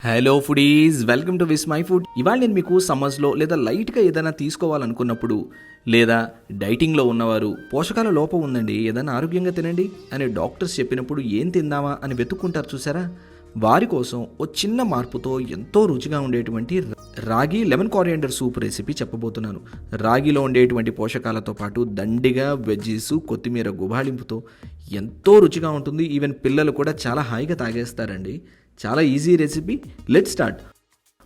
Hello foodies, welcome to Vismai మై ఫుడ్. ఇవాళ నేను మీకు సమ్మర్స్లో లేదా లైట్గా ఏదైనా తీసుకోవాలనుకున్నప్పుడు, లేదా డైటింగ్లో ఉన్నవారు పోషకాల లోపం ఉందండి, ఏదైనా ఆరోగ్యంగా తినండి అని డాక్టర్స్ చెప్పినప్పుడు ఏం తిందామా అని వెతుక్కుంటారు చూసారా, వారి కోసం ఓ చిన్న మార్పుతో ఎంతో రుచిగా ఉండేటువంటి రాగి లెమన్ కారియాండర్ సూప్ రెసిపీ చెప్పబోతున్నాను. రాగిలో ఉండేటువంటి పోషకాలతో పాటు దండిగా వెజ్జీసు, కొత్తిమీర గుబాళింపుతో ఎంతో రుచిగా ఉంటుంది. ఈవెన్ పిల్లలు కూడా చాలా హాయిగా తాగేస్తారండి. చాలా ఈజీ రెసిపీ. Let's start.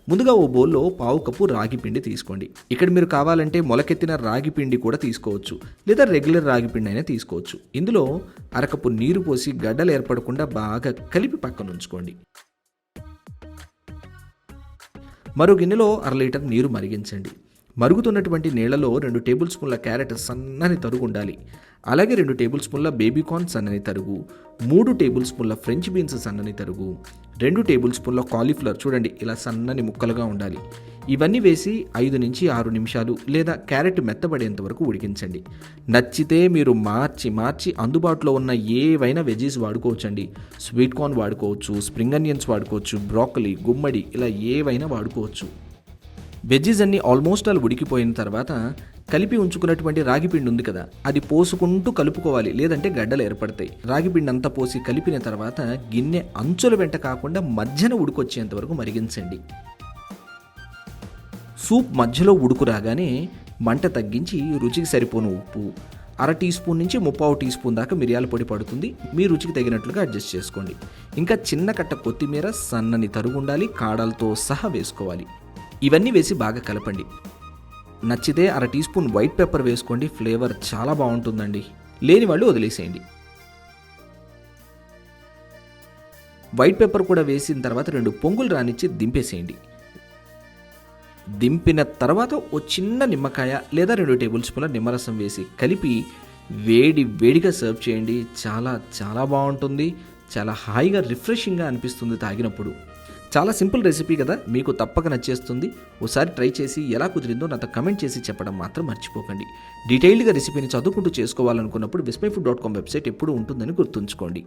ముందుగా ఓ బౌల్లో పావు కప్పు రాగి పిండి తీసుకోండి. ఇక్కడ మీరు కావాలంటే మొలకెత్తిన రాగి పిండి కూడా తీసుకోవచ్చు, లేదా రెగ్యులర్ రాగి పిండి అయినా తీసుకోవచ్చు. ఇందులో అరకప్పు నీరు పోసి గడ్డలు ఏర్పడకుండా బాగా కలిపి పక్కన ఉంచుకోండి. మరో గిన్నెలో 1/2 లీటర్ నీరు మరిగించండి. మరుగుతున్నటువంటి నీళ్లలో 2 టేబుల్ స్పూన్ల క్యారెట్ సన్నని తరుగు ఉండాలి. అలాగే 2 టేబుల్ స్పూన్ల బేబీకార్న్ సన్నని తరుగు, 3 టేబుల్ స్పూన్ల ఫ్రెంచ్ బీన్స్ సన్నని తరుగు, 2 టేబుల్ స్పూన్ల కాలీఫ్లవర్ చూడండి ఇలా సన్నని ముక్కలుగా ఉండాలి. ఇవన్నీ వేసి 5 నుంచి 6 నిమిషాలు లేదా క్యారెట్ మెత్తబడేంత వరకు ఉడికించండి. నచ్చితే మీరు మార్చి అందుబాటులో ఉన్న ఏవైనా వెజీస్ వాడుకోవచ్చండి. స్వీట్ కార్న్ వాడుకోవచ్చు, స్ప్రింగ్ ఆనియన్స్ వాడుకోవచ్చు, బ్రోకలీ, గుమ్మడి ఇలా ఏవైనా వాడుకోవచ్చు. వెజ్జీస్ అన్నీ ఆల్మోస్ట్ ఆల్ ఉడికిపోయిన తర్వాత కలిపి ఉంచుకున్నటువంటి రాగిపిండి ఉంది కదా, అది పోసుకుంటూ కలుపుకోవాలి, లేదంటే గడ్డలు ఏర్పడతాయి. రాగిపిండి అంతా పోసి కలిపిన తర్వాత గిన్నె అంచుల వెంట కాకుండా మధ్యన ఉడికొచ్చేంత వరకు మరిగించండి. సూప్ మధ్యలో ఉడుకు రాగానే మంట తగ్గించి రుచికి సరిపోను ఉప్పు, 1/2 టీ స్పూన్ నుంచి 3/4 టీ స్పూన్ దాకా మిరియాల పొడి పడుతుంది. మీ రుచికి తగినట్లుగా అడ్జస్ట్ చేసుకోండి. ఇంకా చిన్న కట్ట కొత్తిమీర సన్నని తరుగు ఉండాలి, కాడలతో సహా వేసుకోవాలి. ఇవన్నీ వేసి బాగా కలపండి. నచ్చితే 1/2 టీ స్పూన్ వైట్ పెప్పర్ వేసుకోండి, ఫ్లేవర్ చాలా బాగుంటుందండి. లేని వాళ్ళు వదిలేసేయండి. వైట్ పెప్పర్ కూడా వేసిన తర్వాత 2 పొంగులు రానిచ్చి దింపేసేయండి. దింపిన తర్వాత ఓ చిన్న నిమ్మకాయ లేదా 2 టేబుల్ స్పూన్ల నిమ్మరసం వేసి కలిపి వేడిగా సర్వ్ చేయండి. చాలా చాలా బాగుంటుంది. చాలా హాయిగా రిఫ్రెషింగ్గా అనిపిస్తుంది తాగినప్పుడు. చాలా సింపుల్ రెసిపీ కదా, మీకు తప్పక నచ్చేస్తుంది. ఒకసారి ట్రై చేసి ఎలా కుదిరిందో నాతో కమెంట్ చేసి చెప్పడం మాత్రం మర్చిపోకండి. డీటెయిల్డ్గా రెసిపీని చదువుకుంటూ చేసుకోవాలనుకున్నప్పుడు vismyfood.com వెబ్సైట్ ఎప్పుడూ ఉంటుందని గుర్తుంచుకోండి.